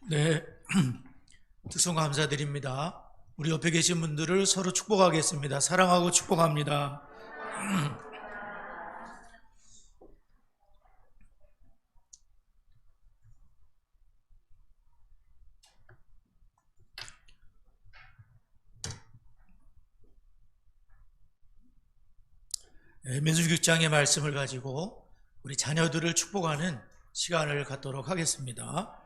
네, 특송 감사드립니다. 우리 옆에 계신 분들을 서로 축복하겠습니다. 사랑하고 축복합니다. 민수기장의 말씀을 가지고 우리 자녀들을 축복하는 시간을 갖도록 하겠습니다.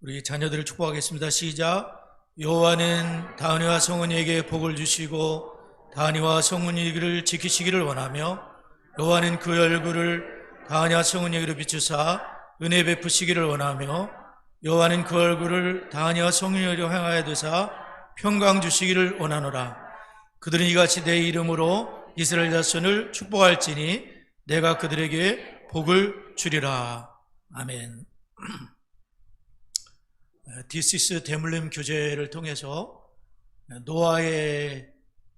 우리 자녀들을 축복하겠습니다. 시작. 여호와는 다은이와 성은이에게 복을 주시고 다은이와 성은이를 지키시기를 원하며 여호와는 그 얼굴을 다은이와 성은이에게로 비추사 은혜 베푸시기를 원하며 여호와는 그 얼굴을 다은이와 성은이에게로 향하여 두사 평강 주시기를 원하노라. 그들은 이같이 내 이름으로 이스라엘 자손을 축복할지니 내가 그들에게 복을 주리라. 아멘. 디시스 대물림 교재를 통해서 노아에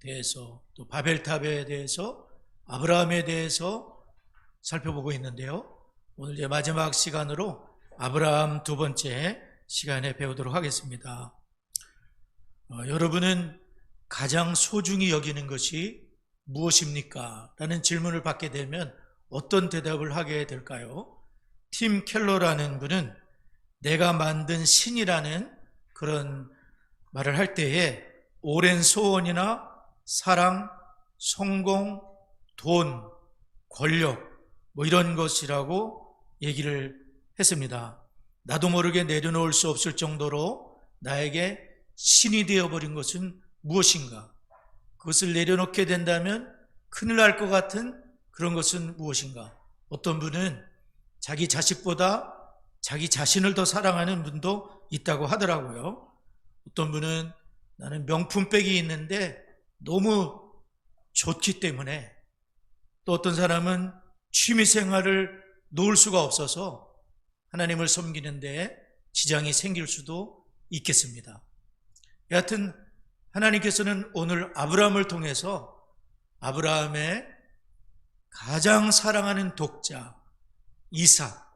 대해서 또 바벨탑에 대해서 아브라함에 대해서 살펴보고 있는데요. 오늘 이제 마지막 시간으로 아브라함 두 번째 시간에 배우도록 하겠습니다. 여러분은 가장 소중히 여기는 것이 무엇입니까? 라는 질문을 받게 되면 어떤 대답을 하게 될까요? 팀 켈러라는 분은 내가 만든 신이라는 그런 말을 할 때에 오랜 소원이나 사랑, 성공, 돈, 권력 뭐 이런 것이라고 얘기를 했습니다. 나도 모르게 내려놓을 수 없을 정도로 나에게 신이 되어버린 것은 무엇인가? 그것을 내려놓게 된다면 큰일 날 것 같은 그런 것은 무엇인가? 어떤 분은 자기 자식보다 자기 자신을 더 사랑하는 분도 있다고 하더라고요. 어떤 분은 나는 명품백이 있는데 너무 좋기 때문에, 또 어떤 사람은 취미생활을 놓을 수가 없어서 하나님을 섬기는데 지장이 생길 수도 있겠습니다. 여하튼 하나님께서는 오늘 아브라함을 통해서 아브라함의 가장 사랑하는 독자 이삭,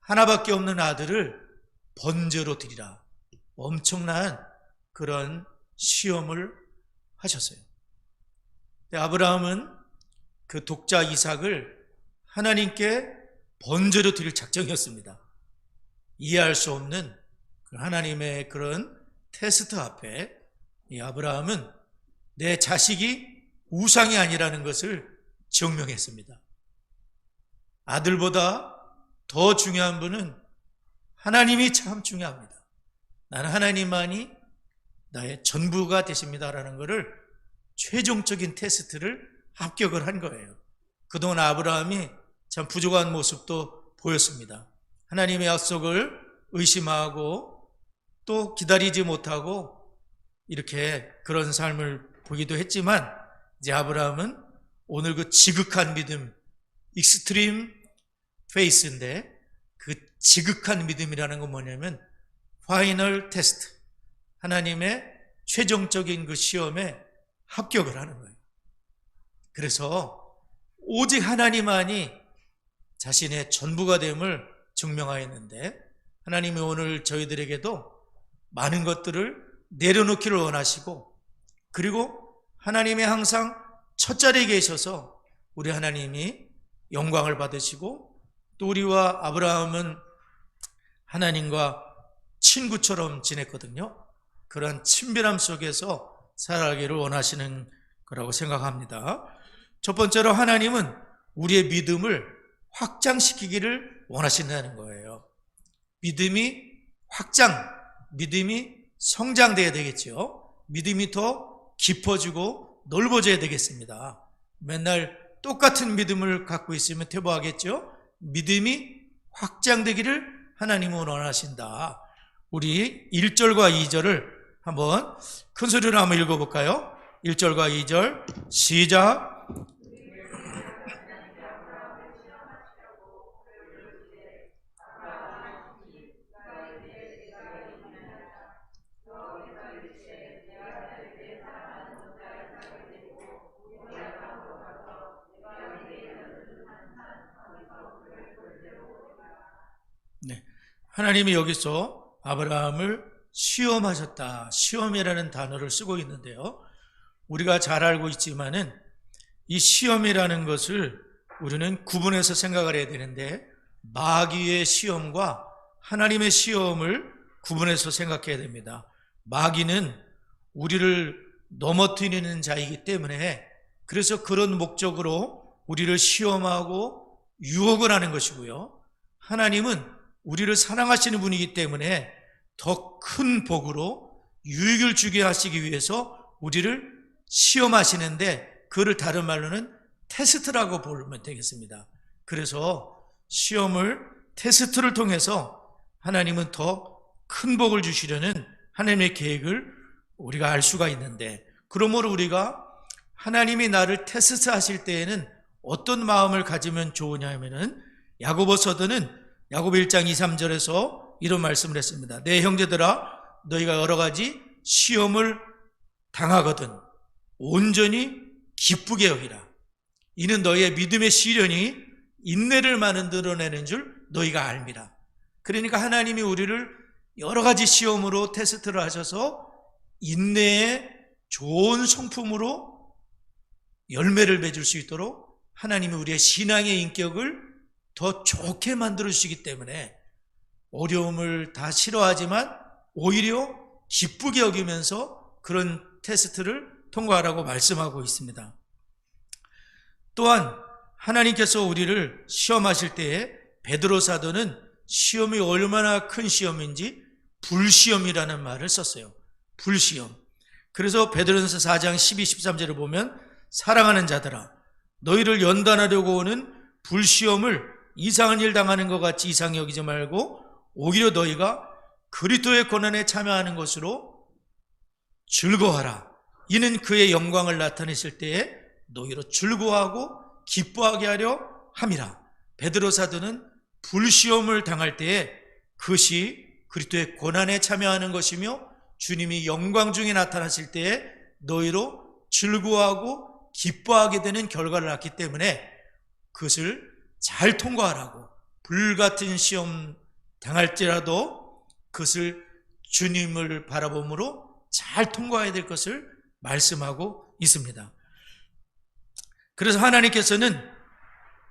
하나밖에 없는 아들을 번제로 드리라, 엄청난 그런 시험을 하셨어요. 아브라함은 그 독자 이삭을 하나님께 번제로 드릴 작정이었습니다. 이해할 수 없는 하나님의 그런 테스트 앞에 이 아브라함은 내 자식이 우상이 아니라는 것을 증명했습니다. 아들보다 더 중요한 분은 하나님이 참 중요합니다. 나는 하나님만이 나의 전부가 되십니다라는 것을 최종적인 테스트를 합격을 한 거예요. 그동안 아브라함이 참 부족한 모습도 보였습니다. 하나님의 약속을 의심하고 또 기다리지 못하고 이렇게 그런 삶을 보기도 했지만, 이제 아브라함은 오늘 그 지극한 믿음, 익스트림 페이스인데, 그 지극한 믿음이라는 건 뭐냐면 파이널 테스트, 하나님의 최종적인 그 시험에 합격을 하는 거예요. 그래서 오직 하나님만이 자신의 전부가 됨을 증명하였는데, 하나님이 오늘 저희들에게도 많은 것들을 내려놓기를 원하시고, 그리고 하나님이 항상 첫 자리에 계셔서 우리 하나님이 영광을 받으시고, 또 우리와 아브라함은 하나님과 친구처럼 지냈거든요. 그런 친밀함 속에서 살아가기를 원하시는 거라고 생각합니다. 첫 번째로 하나님은 우리의 믿음을 확장시키기를 원하신다는 거예요. 믿음이 믿음이 성장돼야 되겠죠. 믿음이 더 깊어지고 넓어져야 되겠습니다. 맨날 똑같은 믿음을 갖고 있으면 퇴보하겠죠. 믿음이 확장되기를 하나님은 원하신다. 우리 1절과 2절을 한번 큰 소리로 한번 읽어볼까요? 1절과 2절 시작. 네, 하나님이 여기서 아브라함을 시험하셨다. 시험이라는 단어를 쓰고 있는데요. 우리가 잘 알고 있지만은 이 시험이라는 것을 우리는 구분해서 생각을 해야 되는데, 마귀의 시험과 하나님의 시험을 구분해서 생각해야 됩니다. 마귀는 우리를 넘어뜨리는 자이기 때문에, 그래서 그런 목적으로 우리를 시험하고 유혹을 하는 것이고요. 하나님은 우리를 사랑하시는 분이기 때문에 더 큰 복으로 유익을 주게 하시기 위해서 우리를 시험하시는데, 그를 다른 말로는 테스트라고 보면 되겠습니다. 그래서 시험을, 테스트를 통해서 하나님은 더 큰 복을 주시려는 하나님의 계획을 우리가 알 수가 있는데, 그러므로 우리가 하나님이 나를 테스트하실 때에는 어떤 마음을 가지면 좋으냐 하면은, 야고보서도는 야고보 1장 2, 3절에서 이런 말씀을 했습니다. 내 형제들아, 너희가 여러 가지 시험을 당하거든 온전히 기쁘게 여기라. 이는 너희의 믿음의 시련이 인내를 만들어내는 줄 너희가 알미라. 그러니까 하나님이 우리를 여러 가지 시험으로 테스트를 하셔서 인내의 좋은 성품으로 열매를 맺을 수 있도록 하나님이 우리의 신앙의 인격을 더 좋게 만들어 주시기 때문에 어려움을 다 싫어하지만 오히려 기쁘게 여기면서 그런 테스트를 통과하라고 말씀하고 있습니다. 또한 하나님께서 우리를 시험하실 때에 베드로 사도는 시험이 얼마나 큰 시험인지 불시험이라는 말을 썼어요. 불시험. 그래서 베드로전서 4장 12, 13절을 보면, 사랑하는 자들아, 너희를 연단하려고 오는 불시험을 이상한 일 당하는 것 같이 이상히 여기지 말고 오히려 너희가 그리스도의 고난에 참여하는 것으로 즐거워하라. 이는 그의 영광을 나타내실 때에 너희로 즐거워하고 기뻐하게 하려 함이라. 베드로 사도는 불시험을 당할 때에 그것이 그리스도의 고난에 참여하는 것이며, 주님이 영광 중에 나타나실 때에 너희로 즐거워하고 기뻐하게 되는 결과를 낳기 때문에 그것을 잘 통과하라고, 불같은 시험 당할지라도 그것을 주님을 바라봄으로 잘 통과해야 될 것을 말씀하고 있습니다. 그래서 하나님께서는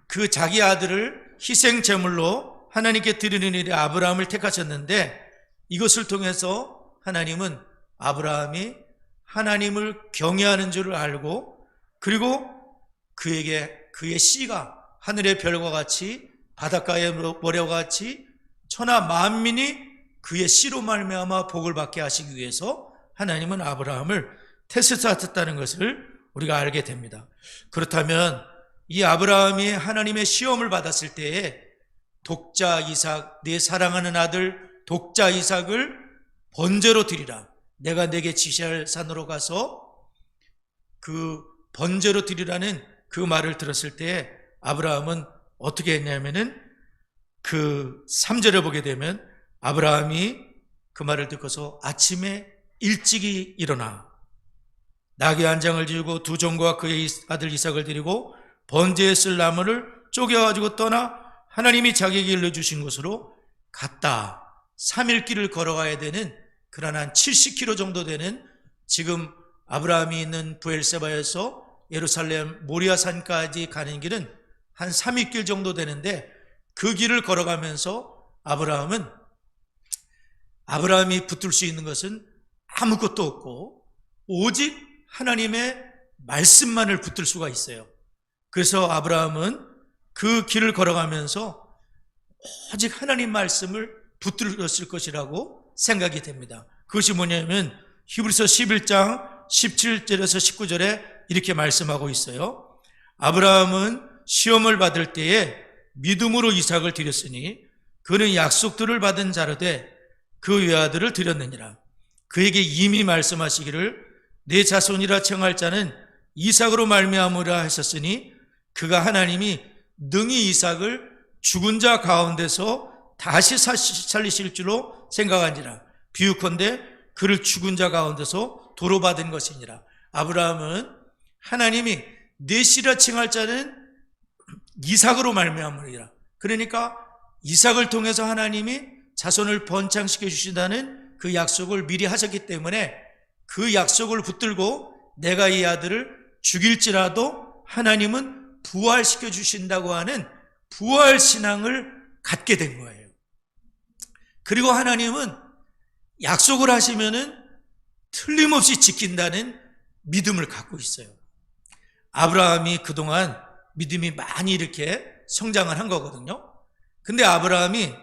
그 자기 아들을 희생 제물로 하나님께 드리는 일에 아브라함을 택하셨는데, 이것을 통해서 하나님은 아브라함이 하나님을 경외하는 줄을 알고, 그리고 그에게 그의 씨가 하늘의 별과 같이 바닷가의 모래와 같이 천하 만민이 그의 씨로 말미암아 복을 받게 하시기 위해서 하나님은 아브라함을 테스트하셨다는 것을 우리가 알게 됩니다. 그렇다면 이 아브라함이 하나님의 시험을 받았을 때에 독자 이삭, 내 사랑하는 아들 독자 이삭을 번제로 드리라. 내가 내게 지시할 산으로 가서 그 번제로 드리라는 그 말을 들었을 때 아브라함은 어떻게 했냐면은 그 3절에 보게 되면, 아브라함이 그 말을 듣고서 아침에 일찍이 일어나 나귀 한 장을 지우고 두 종과 그의 아들 이삭을 드리고 번제에 쓸 나무를 쪼개가지고 떠나 하나님이 자기에게 일러주신 곳으로 갔다. 3일 길을 걸어가야 되는, 그러나 한 70km 정도 되는, 지금 아브라함이 있는 브엘세바에서 예루살렘 모리아산까지 가는 길은 한 3일 길 정도 되는데, 그 길을 걸어가면서 아브라함이 붙들 수 있는 것은 아무것도 없고 오직 하나님의 말씀만을 붙들 수가 있어요. 그래서 아브라함은 그 길을 걸어가면서 오직 하나님 말씀을 붙들었을 것이라고 생각이 됩니다. 그것이 뭐냐면 히브리서 11장 17절에서 19절에 이렇게 말씀하고 있어요. 아브라함은 시험을 받을 때에 믿음으로 이삭을 드렸으니 그는 약속들을 받은 자로되 그 외아들을 드렸느니라. 그에게 이미 말씀하시기를 내 자손이라称할 자는 이삭으로 말미암으라 하셨으니 그가 하나님이 능히 이삭을 죽은 자 가운데서 다시 살리실 줄로 생각한지라. 비유컨대 그를 죽은 자 가운데서 도로받은 것이니라. 아브라함은 하나님이 내 씨라 칭할 자는 이삭으로 말미암으리라. 그러니까 이삭을 통해서 하나님이 자손을 번창시켜 주신다는 그 약속을 미리 하셨기 때문에 그 약속을 붙들고 내가 이 아들을 죽일지라도 하나님은 부활시켜 주신다고 하는 부활신앙을 갖게 된 거예요. 그리고 하나님은 약속을 하시면은 틀림없이 지킨다는 믿음을 갖고 있어요. 아브라함이 그동안 믿음이 많이 이렇게 성장을 한 거거든요. 근데 아브라함이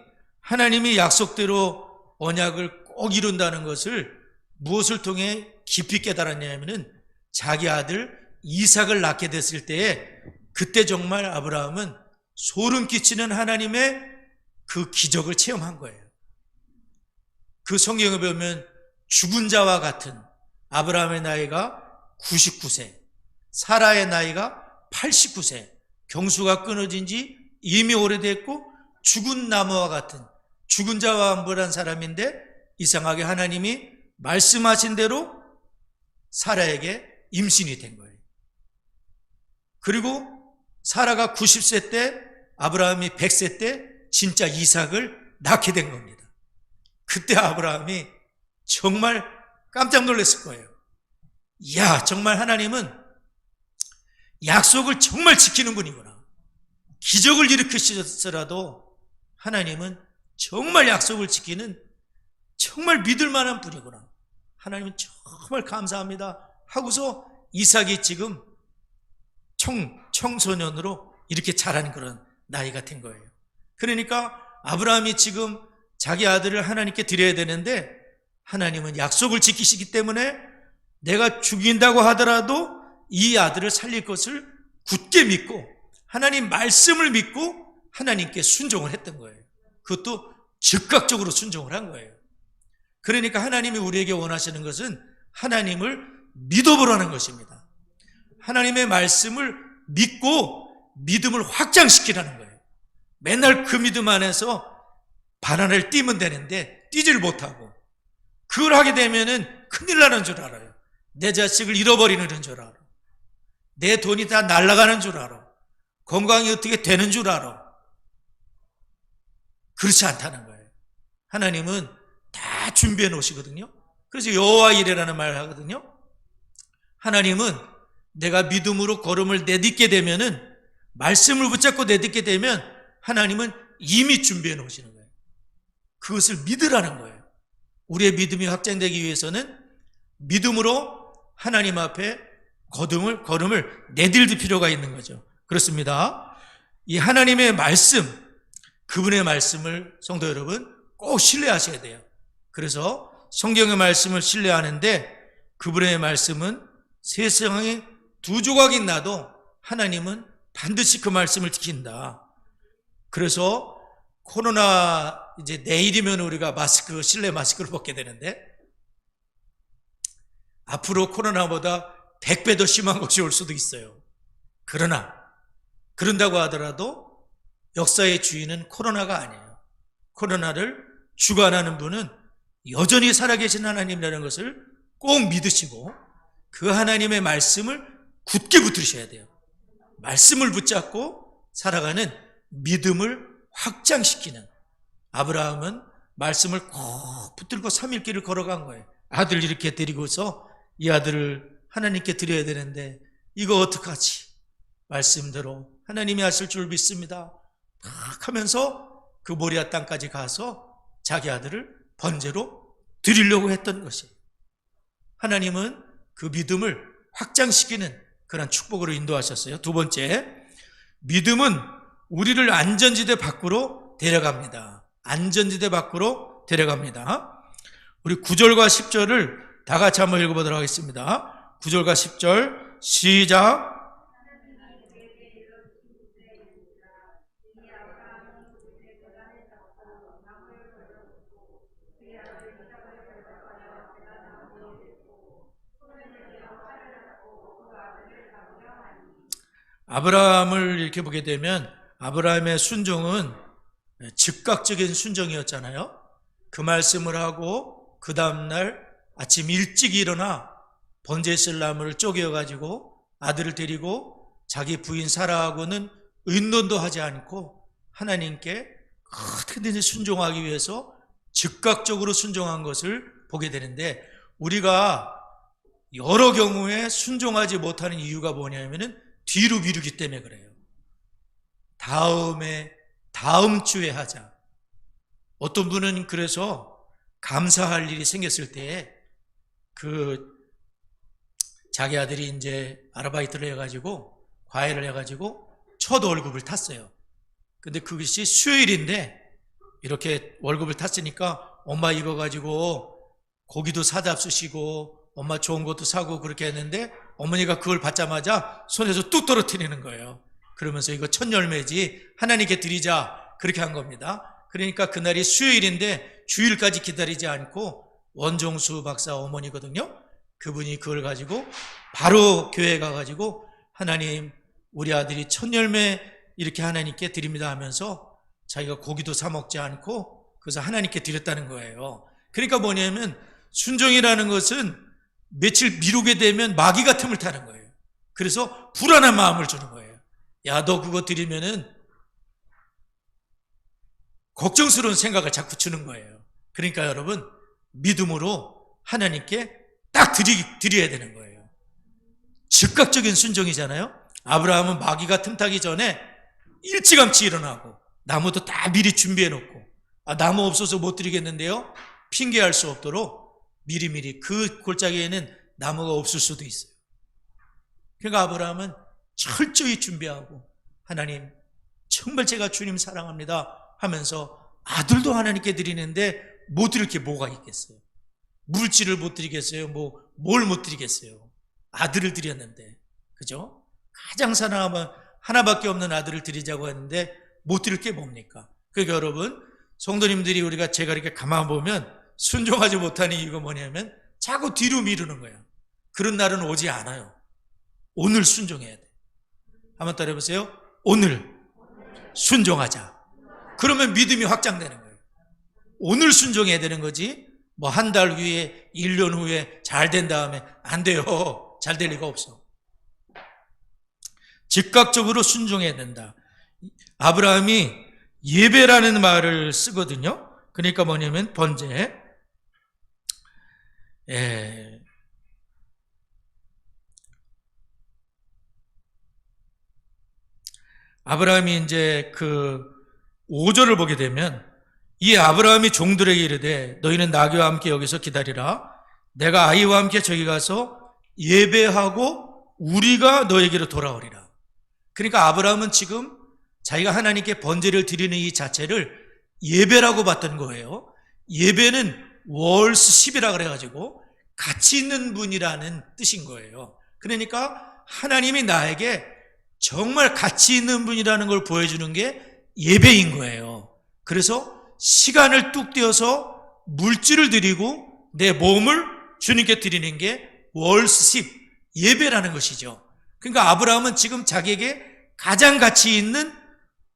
하나님이 약속대로 언약을 꼭 이룬다는 것을 무엇을 통해 깊이 깨달았냐면은 자기 아들 이삭을 낳게 됐을 때에 그때 정말 아브라함은 소름 끼치는 하나님의 그 기적을 체험한 거예요. 그 성경에 보면 죽은 자와 같은 아브라함의 나이가 99세, 사라의 나이가 89세, 경수가 끊어진 지 이미 오래됐고 죽은 나무와 같은 죽은 자와 함께한 사람인데 이상하게 하나님이 말씀하신 대로 사라에게 임신이 된 거예요. 그리고 사라가 90세 때 아브라함이 100세 때 진짜 이삭을 낳게 된 겁니다. 그때 아브라함이 정말 깜짝 놀랐을 거예요. 이야, 정말 하나님은 약속을 정말 지키는 분이구나. 기적을 일으키셨더라도 하나님은 정말 약속을 지키는 정말 믿을 만한 분이구나. 하나님은 정말 감사합니다 하고서 이삭이 지금 청소년으로 이렇게 자라는 그런 나이가 된 거예요. 그러니까 아브라함이 지금 자기 아들을 하나님께 드려야 되는데 하나님은 약속을 지키시기 때문에 내가 죽인다고 하더라도 이 아들을 살릴 것을 굳게 믿고 하나님 말씀을 믿고 하나님께 순종을 했던 거예요. 그것도 즉각적으로 순종을 한 거예요. 그러니까 하나님이 우리에게 원하시는 것은 하나님을 믿어보라는 것입니다. 하나님의 말씀을 믿고 믿음을 확장시키라는 거예요. 맨날 그 믿음 안에서 바나나를 띄면 되는데 띄질 못하고 그걸 하게 되면은 큰일 나는 줄 알아요. 내 자식을 잃어버리는 줄 알아. 내 돈이 다 날아가는 줄 알아. 건강이 어떻게 되는 줄 알아. 그렇지 않다는 거예요. 하나님은 다 준비해 놓으시거든요. 그래서 여호와 이레라는 말을 하거든요. 하나님은 내가 믿음으로 걸음을 내딛게 되면은 말씀을 붙잡고 내딛게 되면 하나님은 이미 준비해 놓으시는 거예요. 그것을 믿으라는 거예요. 우리의 믿음이 확장되기 위해서는 믿음으로 하나님 앞에 걸음을 내딛을 필요가 있는 거죠. 그렇습니다. 이 하나님의 말씀, 그분의 말씀을 성도 여러분 꼭 신뢰하셔야 돼요. 그래서 성경의 말씀을 신뢰하는데 그분의 말씀은 세상에 두 조각이 나도 하나님은 반드시 그 말씀을 지킨다. 그래서 코로나 이제 내일이면 우리가 실내 마스크를 벗게 되는데 앞으로 코로나보다 100배 더 심한 것이 올 수도 있어요. 그런다고 하더라도 역사의 주인은 코로나가 아니에요. 코로나를 주관하는 분은 여전히 살아계신 하나님이라는 것을 꼭 믿으시고 그 하나님의 말씀을 굳게 붙드셔야 돼요. 말씀을 붙잡고 살아가는 믿음을 확장시키는 아브라함은 말씀을 꼭 붙들고 3일 길을 걸어간 거예요. 아들 이렇게 데리고서 이 아들을 하나님께 드려야 되는데 이거 어떡하지? 말씀대로 하나님이 하실 줄 믿습니다. 막 하면서 그 모리아 땅까지 가서 자기 아들을 번제로 드리려고 했던 것이에요. 하나님은 그 믿음을 확장시키는 그런 축복으로 인도하셨어요. 두 번째, 믿음은 우리를 안전지대 밖으로 데려갑니다. 안전지대 밖으로 데려갑니다. 우리 9절과 10절을 다 같이 한번 읽어보도록 하겠습니다. 9절과 10절 시작. 아브라함을 이렇게 보게 되면 아브라함의 순종은 즉각적인 순종이었잖아요. 그 말씀을 하고 그 다음날 아침 일찍 일어나 번제실 나무를 쪼개어가지고 아들을 데리고 자기 부인 사라하고는 의논도 하지 않고 하나님께 어떻게든지 순종하기 위해서 즉각적으로 순종한 것을 보게 되는데, 우리가 여러 경우에 순종하지 못하는 이유가 뭐냐면은 뒤로 미루기 때문에 그래요. 다음 주에 하자. 어떤 분은 그래서 감사할 일이 생겼을 때 자기 아들이 이제 아르바이트를 해가지고 과외를 해가지고 첫 월급을 탔어요. 근데 그것이 수요일인데 이렇게 월급을 탔으니까 엄마 이거 가지고 고기도 사다 쓰시고 엄마 좋은 것도 사고 그렇게 했는데, 어머니가 그걸 받자마자 손에서 뚝 떨어뜨리는 거예요. 그러면서 이거 첫 열매지 하나님께 드리자, 그렇게 한 겁니다. 그러니까 그날이 수요일인데 주일까지 기다리지 않고 원종수 박사 어머니거든요. 그분이 그걸 가지고 바로 교회 가가지고 하나님, 우리 아들이 첫 열매 이렇게 하나님께 드립니다 하면서 자기가 고기도 사 먹지 않고 그래서 하나님께 드렸다는 거예요. 그러니까 뭐냐면 순종이라는 것은 며칠 미루게 되면 마귀가 틈을 타는 거예요. 그래서 불안한 마음을 주는 거예요. 야, 너 그거 드리면은 걱정스러운 생각을 자꾸 주는 거예요. 그러니까 여러분, 믿음으로 하나님께 딱 드려야 되는 거예요. 즉각적인 순종이잖아요. 아브라함은 마귀가 틈타기 전에 일찌감치 일어나고 나무도 다 미리 준비해 놓고, 나무 없어서 못 드리겠는데요, 핑계할 수 없도록 미리미리, 그 골짜기에는 나무가 없을 수도 있어요. 그러니까 아브라함은 철저히 준비하고, 하나님 정말 제가 주님 사랑합니다 하면서 아들도 하나님께 드리는데 못 드릴 게 뭐가 있겠어요? 물질을 못 드리겠어요? 뭘 못 드리겠어요? 아들을 드렸는데, 그죠? 가장 사랑하면 하나밖에 없는 아들을 드리자고 했는데 못 드릴 게 뭡니까? 그러니까 여러분, 성도님들이 제가 이렇게 가만 보면 순종하지 못하는 이유가 뭐냐면 자꾸 뒤로 미루는 거예요. 그런 날은 오지 않아요. 오늘 순종해야 돼. 한번 따라해보세요. 오늘 순종하자. 그러면 믿음이 확장되는 거예요. 오늘 순종해야 되는 거지, 한 달 후에, 1년 후에 잘 된 다음에 안 돼요. 잘 될 리가 없어. 즉각적으로 순종해야 된다. 아브라함이 예배라는 말을 쓰거든요. 그러니까 뭐냐면 번제. 아브라함이 이제 5절을 보게 되면, 이 아브라함이 종들에게 이르되 너희는 나귀와 함께 여기서 기다리라. 내가 아이와 함께 저기 가서 예배하고 우리가 너에게로 돌아오리라. 그러니까 아브라함은 지금 자기가 하나님께 번제를 드리는 이 자체를 예배라고 봤던 거예요. 예배는 월스 10이라 그래가지고 가치 있는 분이라는 뜻인 거예요. 그러니까 하나님이 나에게 정말 가치 있는 분이라는 걸 보여주는 게 예배인 거예요. 그래서 시간을 뚝 떼어서 물질을 드리고 내 몸을 주님께 드리는 게 월스 10, 예배라는 것이죠. 그러니까 아브라함은 지금 자기에게 가장 가치 있는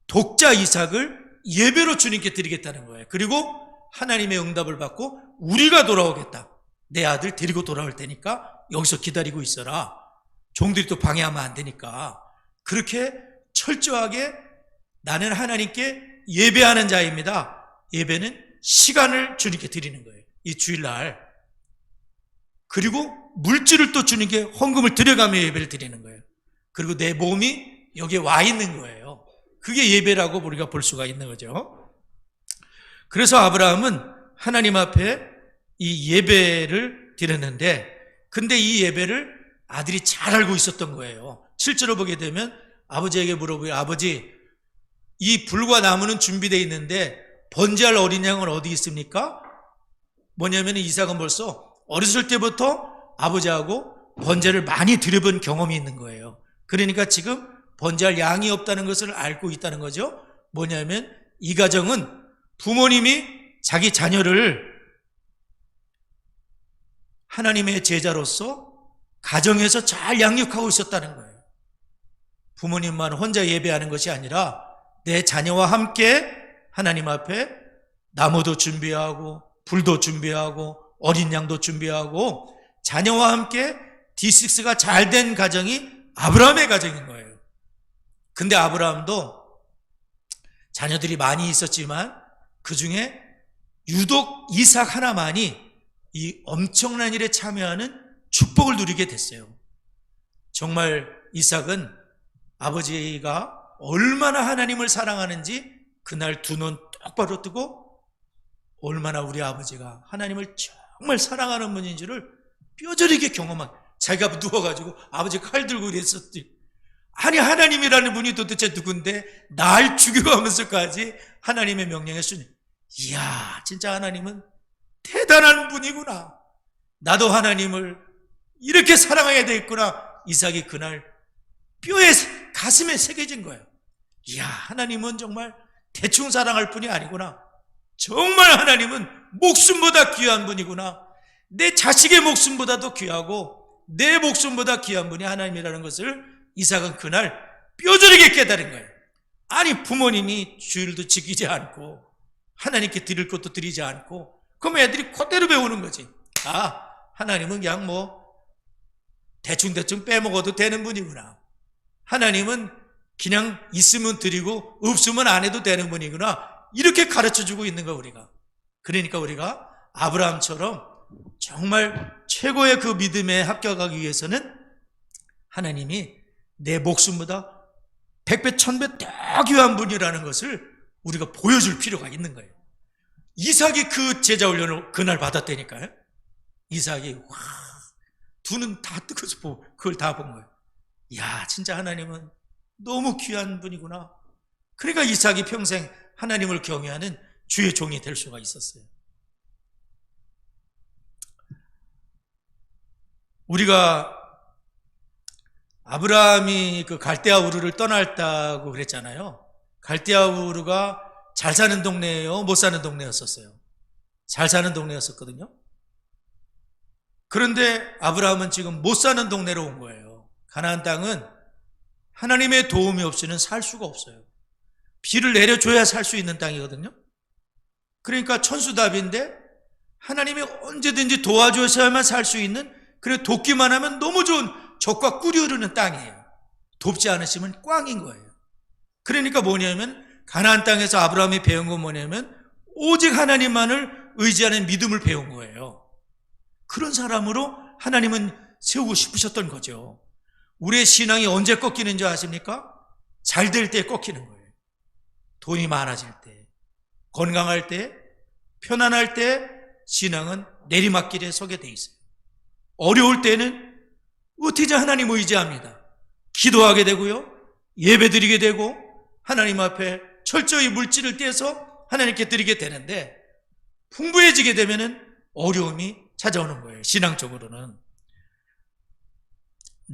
독자 이삭을 예배로 주님께 드리겠다는 거예요. 그리고 하나님의 응답을 받고 우리가 돌아오겠다. 내 아들 데리고 돌아올 테니까 여기서 기다리고 있어라. 종들이 또 방해하면 안 되니까. 그렇게 철저하게 나는 하나님께 예배하는 자입니다. 예배는 시간을 주님께 드리는 거예요. 이 주일날. 그리고 물질을 또 주님께 헌금을 드려가며 예배를 드리는 거예요. 그리고 내 몸이 여기에 와 있는 거예요. 그게 예배라고 우리가 볼 수가 있는 거죠. 그래서 아브라함은 하나님 앞에 이 예배를 드렸는데, 근데 이 예배를 아들이 잘 알고 있었던 거예요. 실제로 보게 되면 아버지에게 물어보요. 아버지, 이 불과 나무는 준비되어 있는데 번제할 어린 양은 어디 있습니까? 뭐냐면 이삭은 벌써 어렸을 때부터 아버지하고 번제를 많이 드려본 경험이 있는 거예요. 그러니까 지금 번제할 양이 없다는 것을 알고 있다는 거죠. 뭐냐면 이 가정은 부모님이 자기 자녀를 하나님의 제자로서 가정에서 잘 양육하고 있었다는 거예요. 부모님만 혼자 예배하는 것이 아니라 내 자녀와 함께 하나님 앞에 나무도 준비하고 불도 준비하고 어린 양도 준비하고 자녀와 함께 D6가 잘 된 가정이 아브라함의 가정인 거예요. 근데 아브라함도 자녀들이 많이 있었지만 그 중에 유독 이삭 하나만이 이 엄청난 일에 참여하는 축복을 누리게 됐어요. 정말 이삭은 아버지가 얼마나 하나님을 사랑하는지 그날 두 눈 똑바로 뜨고 얼마나 우리 아버지가 하나님을 정말 사랑하는 분인지를 뼈저리게 경험한, 자기가 누워가지고 아버지 칼 들고 이랬었지. 아니, 하나님이라는 분이 도대체 누군데 날 죽여가면서까지 하나님의 명령에 순. 이야, 진짜 하나님은 대단한 분이구나. 나도 하나님을 이렇게 사랑해야 되겠구나. 이삭이 그날 뼈에, 가슴에 새겨진 거예요. 이야, 하나님은 정말 대충 사랑할 분이 아니구나. 정말 하나님은 목숨보다 귀한 분이구나. 내 자식의 목숨보다도 귀하고 내 목숨보다 귀한 분이 하나님이라는 것을 이삭은 그날 뼈저리게 깨달은 거예요. 아니, 부모님이 주일도 지키지 않고 하나님께 드릴 것도 드리지 않고 그럼 애들이 그대로 배우는 거지. 아, 하나님은 그냥 뭐 대충대충 빼먹어도 되는 분이구나. 하나님은 그냥 있으면 드리고 없으면 안 해도 되는 분이구나. 이렇게 가르쳐주고 있는 거 우리가. 그러니까 우리가 아브라함처럼 정말 최고의 그 믿음에 합격하기 위해서는 하나님이 내 목숨보다 100배, 1000배 더 귀한 분이라는 것을 우리가 보여줄 필요가 있는 거예요. 이삭이 그 제자 훈련을 그날 받았다니까요. 이삭이 와, 두 눈 다 뜨고서 그걸 다 본 거예요. 이야, 진짜 하나님은 너무 귀한 분이구나. 그러니까 이삭이 평생 하나님을 경외하는 주의 종이 될 수가 있었어요. 우리가 아브라함이 그 갈대아 우르를 떠났다고 그랬잖아요. 갈대아 우르가 잘 사는 동네예요? 못 사는 동네였었어요? 잘 사는 동네였었거든요. 그런데 아브라함은 지금 못 사는 동네로 온 거예요. 가나안 땅은 하나님의 도움이 없이는 살 수가 없어요. 비를 내려줘야 살 수 있는 땅이거든요. 그러니까 천수답인데 하나님이 언제든지 도와주셔야만 살 수 있는, 그래 돕기만 하면 너무 좋은 젖과 꿀이 흐르는 땅이에요. 돕지 않으시면 꽝인 거예요. 그러니까 뭐냐면 가나안 땅에서 아브라함이 배운 건 뭐냐면 오직 하나님만을 의지하는 믿음을 배운 거예요. 그런 사람으로 하나님은 세우고 싶으셨던 거죠. 우리의 신앙이 언제 꺾이는 줄 아십니까? 잘 될 때 꺾이는 거예요. 돈이 많아질 때, 건강할 때, 편안할 때 신앙은 내리막길에 서게 돼 있어요. 어려울 때는 어떻게 하나님 의지합니다. 기도하게 되고요, 예배드리게 되고 하나님 앞에 철저히 물질을 떼서 하나님께 드리게 되는데 풍부해지게 되면은 어려움이 찾아오는 거예요. 신앙적으로는.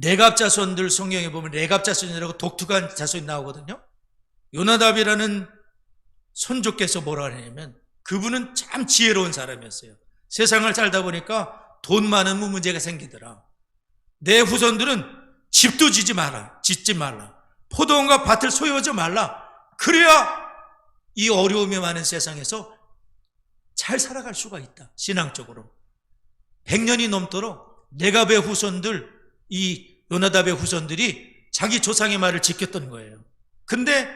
레갑 자손들 성경에 보면 레갑 자손이라고 독특한 자손이 나오거든요. 요나답이라는 손족께서 뭐라 하냐면 그분은 참 지혜로운 사람이었어요. 세상을 살다 보니까 돈 많으면 문제가 생기더라. 내 후손들은 집도 짓지 말라. 포도원과 밭을 소유하지 말라. 그래야 이 어려움이 많은 세상에서 잘 살아갈 수가 있다. 신앙적으로. 100년이 넘도록 레갑의 후손들, 이 요나답의 후손들이 자기 조상의 말을 지켰던 거예요. 근데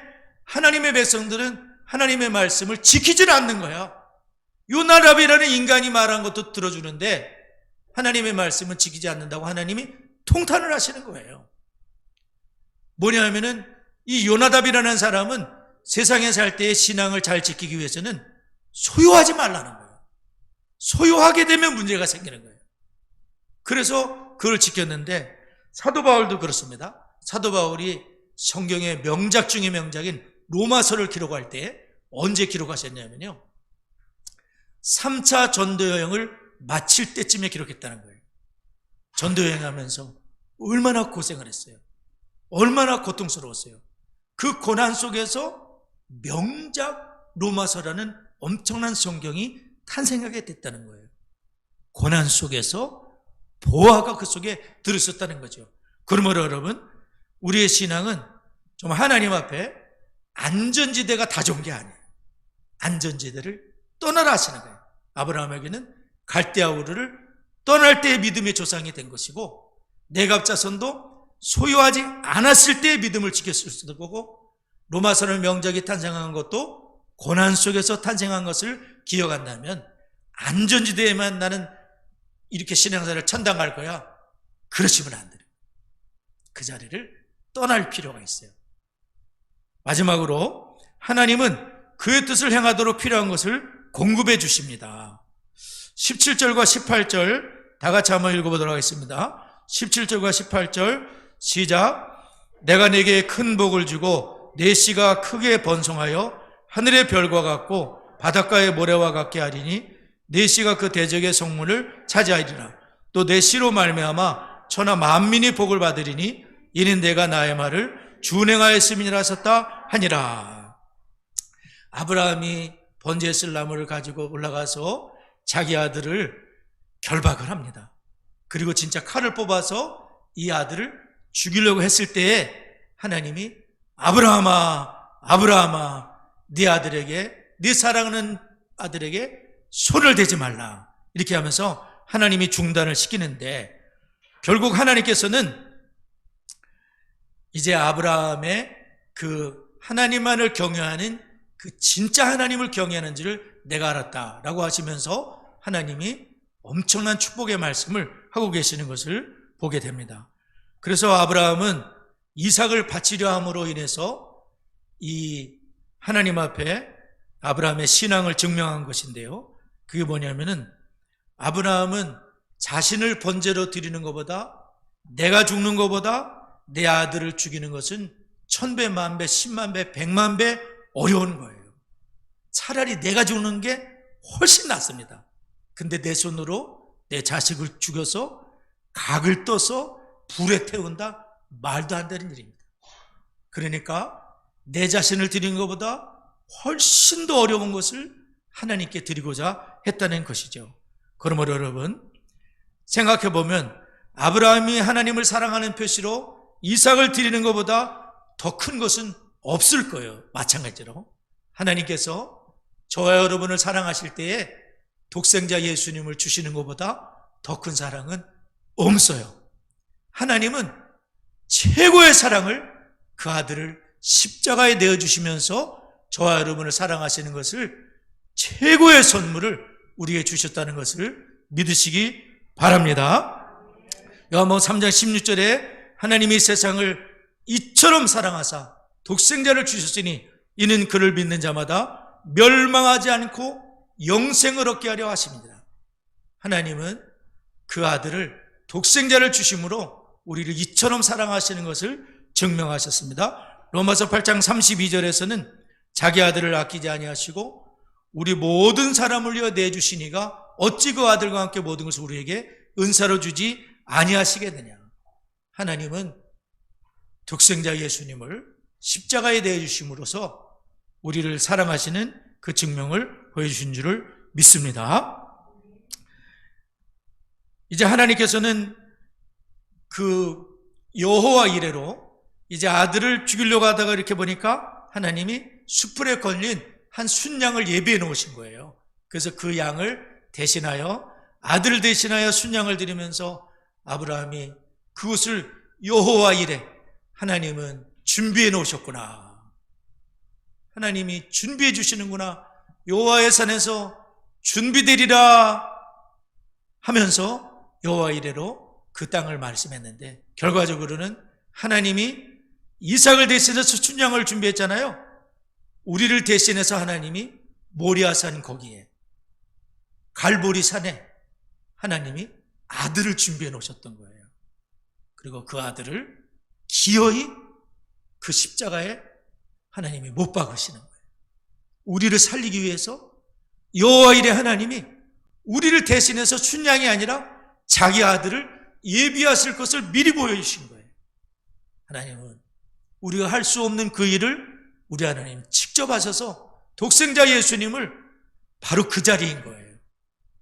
하나님의 백성들은 하나님의 말씀을 지키질 않는 거야. 요나답이라는 인간이 말한 것도 들어주는데 하나님의 말씀은 지키지 않는다고 하나님이 통탄을 하시는 거예요. 뭐냐 하면은 이 요나답이라는 사람은 세상에 살 때의 신앙을 잘 지키기 위해서는 소유하지 말라는 거예요. 소유하게 되면 문제가 생기는 거예요. 그래서 그걸 지켰는데 사도 바울도 그렇습니다. 사도 바울이 성경의 명작 중의 명작인 로마서를 기록할 때 언제 기록하셨냐면요, 3차 전도여행을 마칠 때쯤에 기록했다는 거예요. 전도여행하면서 얼마나 고생을 했어요. 얼마나 고통스러웠어요. 그 고난 속에서 명작 로마서라는 엄청난 성경이 탄생하게 됐다는 거예요. 고난 속에서 보화가 그 속에 들었었다는 거죠. 그러므로 여러분, 우리의 신앙은 좀 하나님 앞에 안전지대가 다 좋은 게 아니에요. 안전지대를 떠나라 하시는 거예요. 아브라함에게는 갈대아 우르를 떠날 때의 믿음의 조상이 된 것이고, 레갑 자손도 소유하지 않았을 때의 믿음을 지켰을 수도 있고, 로마서는 명작이 탄생한 것도 고난 속에서 탄생한 것을 기억한다면 안전지대에만 나는 이렇게 신앙생활을 천당할 거야, 그러시면 안 돼요. 그 자리를 떠날 필요가 있어요. 마지막으로 하나님은 그의 뜻을 행하도록 필요한 것을 공급해 주십니다. 17절과 18절 다 같이 한번 읽어보도록 하겠습니다. 17절과 18절 시작. 내가 네게 큰 복을 주고 네 씨가 크게 번성하여 하늘의 별과 같고 바닷가의 모래와 같게 하리니 네 씨가 그 대적의 성문을 차지하리라. 또 네 씨로 말미암아 천하 만민이 복을 받으리니 이는 내가 나의 말을 준행하였음이라 하셨다 하니라. 아브라함이 번제에 쓸 나무를 가지고 올라가서 자기 아들을 결박을 합니다. 그리고 진짜 칼을 뽑아서 이 아들을 죽이려고 했을 때에 하나님이 아브라함아, 아브라함아, 네 아들에게, 네 사랑하는 아들에게 손을 대지 말라, 이렇게 하면서 하나님이 중단을 시키는데, 결국 하나님께서는 이제 아브라함의 그 하나님만을 경외하는 그 진짜 하나님을 경외하는지를 내가 알았다라고 하시면서 하나님이 엄청난 축복의 말씀을 하고 계시는 것을 보게 됩니다. 그래서 아브라함은 이삭을 바치려 함으로 인해서 이 하나님 앞에 아브라함의 신앙을 증명한 것인데요. 그게 뭐냐면은 아브라함은 자신을 번제로 드리는 것보다, 내가 죽는 것보다 내 아들을 죽이는 것은 1000배, 만배, 10만배, 100만배 어려운 거예요. 차라리 내가 죽는 게 훨씬 낫습니다. 근데 내 손으로 내 자식을 죽여서 각을 떠서 불에 태운다? 말도 안 되는 일입니다. 그러니까 내 자신을 드리는 것보다 훨씬 더 어려운 것을 하나님께 드리고자 했다는 것이죠. 그러므로 여러분, 생각해보면 아브라함이 하나님을 사랑하는 표시로 이삭을 드리는 것보다 더 큰 것은 없을 거예요. 마찬가지로 하나님께서 저와 여러분을 사랑하실 때에 독생자 예수님을 주시는 것보다 더 큰 사랑은 없어요. 하나님은 최고의 사랑을, 그 아들을 십자가에 내어주시면서 저와 여러분을 사랑하시는 것을, 최고의 선물을 우리에게 주셨다는 것을 믿으시기 바랍니다. 요한복음 3장 16절에 하나님이 세상을 이처럼 사랑하사 독생자를 주셨으니 이는 그를 믿는 자마다 멸망하지 않고 영생을 얻게 하려 하십니다. 하나님은 그 아들을, 독생자를 주심으로 우리를 이처럼 사랑하시는 것을 증명하셨습니다. 로마서 8장 32절에서는 자기 아들을 아끼지 아니하시고 우리 모든 사람을 위하여 내주시니가 어찌 그 아들과 함께 모든 것을 우리에게 은사로 주지 아니하시겠느냐. 하나님은 독생자 예수님을 십자가에 내주심으로써 우리를 사랑하시는 그 증명을 보여주신 줄을 믿습니다. 이제 하나님께서는 그 여호와 이레로 이제 아들을 죽이려고 하다가 이렇게 보니까 하나님이 숯불에 걸린 한 순양을 예비해 놓으신 거예요. 그래서 그 양을 대신하여, 아들을 대신하여 순양을 드리면서 아브라함이 그것을 여호와 이레, 하나님은 준비해 놓으셨구나, 하나님이 준비해 주시는구나, 여호와의 산에서 준비되리라 하면서 여호와 이레로 그 땅을 말씀했는데, 결과적으로는 하나님이 이삭을 대신해서 순양을 준비했잖아요. 우리를 대신해서 하나님이 모리아산 거기에, 갈보리 산에 하나님이 아들을 준비해 놓으셨던 거예요. 그리고 그 아들을 기어이 그 십자가에 하나님이 못 박으시는 거예요. 우리를 살리기 위해서 여호와 이레 하나님이 우리를 대신해서 순양이 아니라 자기 아들을 예비하실 것을 미리 보여주신 거예요. 하나님은 우리가 할 수 없는 그 일을 우리 하나님 직접 하셔서 독생자 예수님을 바로 그 자리인 거예요.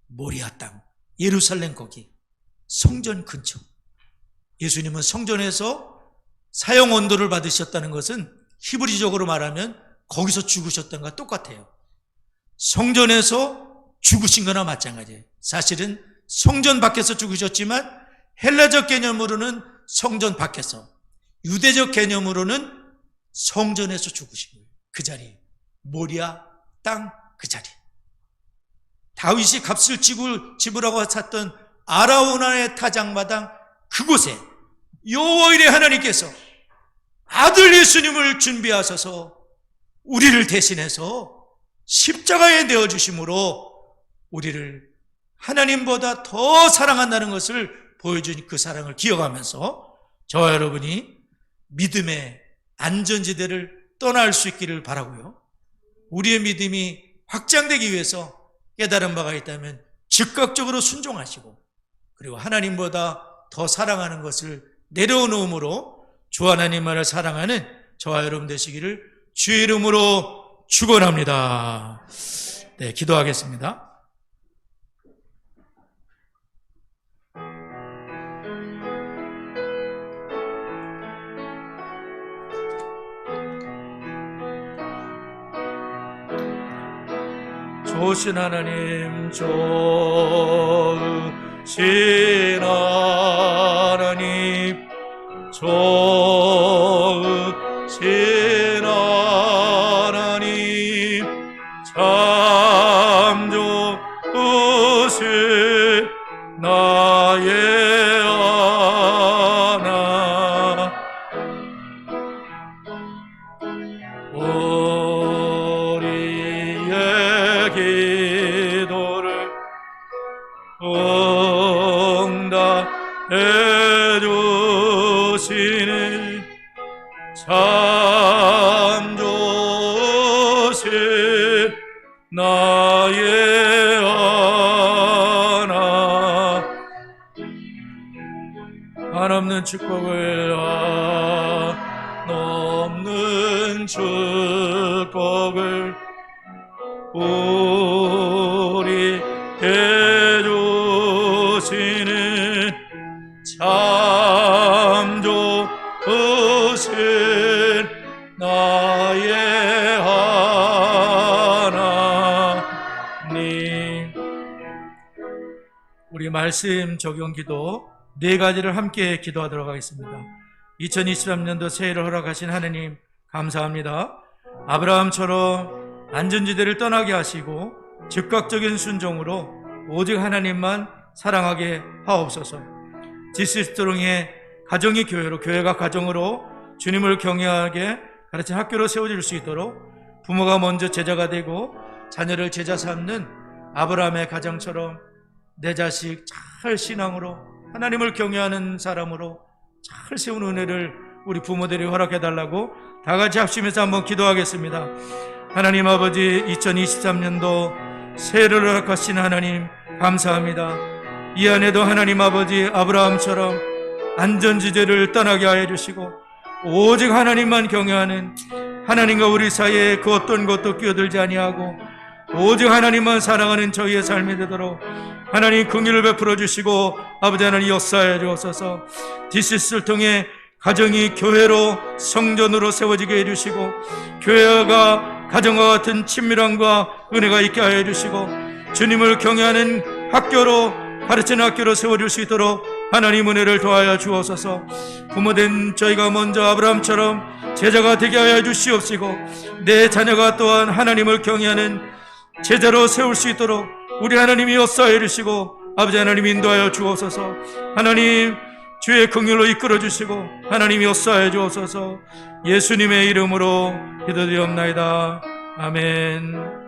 모리아 땅, 예루살렘 거기 성전 근처. 예수님은 성전에서 사형 언도를 받으셨다는 것은 히브리적으로 말하면 거기서 죽으셨던 것과 똑같아요. 성전에서 죽으신 거나 마찬가지예요. 사실은 성전 밖에서 죽으셨지만 헬라적 개념으로는 성전 밖에서, 유대적 개념으로는 성전에서 죽으신 거예요. 그 자리, 모리아 땅 그 자리. 다윗이 값을 지불하고 샀던 아라우나의 타작마당 그곳에 여호와의 하나님께서 아들 예수님을 준비하셔서 우리를 대신해서 십자가에 내어주심으로 우리를 하나님보다 더 사랑한다는 것을 보여준 그 사랑을 기억하면서 저와 여러분이 믿음의 안전지대를 떠날 수 있기를 바라고요. 우리의 믿음이 확장되기 위해서 깨달은 바가 있다면 즉각적으로 순종하시고 그리고 하나님보다 더 사랑하는 것을 내려놓음으로 주 하나님만을 사랑하는 저와 여러분 되시기를 주의 이름으로 축원합니다. 네, 기도하겠습니다. 좋으신 하나님, 좋으신 하나님, 좋으신 하나님, 참 좋으신 나의 하나. 우리의 기도를 응답해 주시는 참 좋으신 나의 하나. 한없는 축복을 한없는 축복을 우리에게 주시는 참 좋으신 나의 하나님. 우리 말씀 적용 기도 네 가지를 함께 기도하도록 하겠습니다. 2023년도 새해를 허락하신 하나님 감사합니다. 아브라함처럼 안전지대를 떠나게 하시고 즉각적인 순종으로 오직 하나님만 사랑하게 하옵소서. 지스스트롱의 가정이 교회로, 교회가 가정으로 주님을 경외하게 가르친 학교로 세워질 수 있도록 부모가 먼저 제자가 되고 자녀를 제자 삼는 아브라함의 가정처럼 내 자식 잘 신앙으로 하나님을 경외하는 사람으로 잘 세운 은혜를 우리 부모들이 허락해달라고 다 같이 합심해서 한번 기도하겠습니다. 하나님 아버지, 2023년도 새해를 허락하신 하나님 감사합니다. 이 안에도 하나님 아버지 아브라함처럼 안전지대를 떠나게 하여 주시고 오직 하나님만 경외하는, 하나님과 우리 사이에 그 어떤 것도 끼어들지 아니하고 오직 하나님만 사랑하는 저희의 삶이 되도록 하나님 긍휼을 베풀어 주시고 아버지 하나님 역사해 주옵소서. 디시스를 통해 가정이 교회로, 성전으로 세워지게 해주시고 교회가 가정과 같은 친밀함과 은혜가 있게 하여 주시고 주님을 경외하는 학교로, 가르치는 학교로 세워질 수 있도록 하나님 은혜를 더하여 주옵소서. 부모된 저희가 먼저 아브라함처럼 제자가 되게 하여 주시옵시고 내 자녀가 또한 하나님을 경외하는 제자로 세울 수 있도록 우리 하나님이 역사해 주시고 아버지 하나님 인도하여 주옵소서. 하나님 주의 긍휼로 이끌어 주시고 하나님이 역사해 주옵소서. 예수님의 이름으로 기도드리옵나이다. 아멘.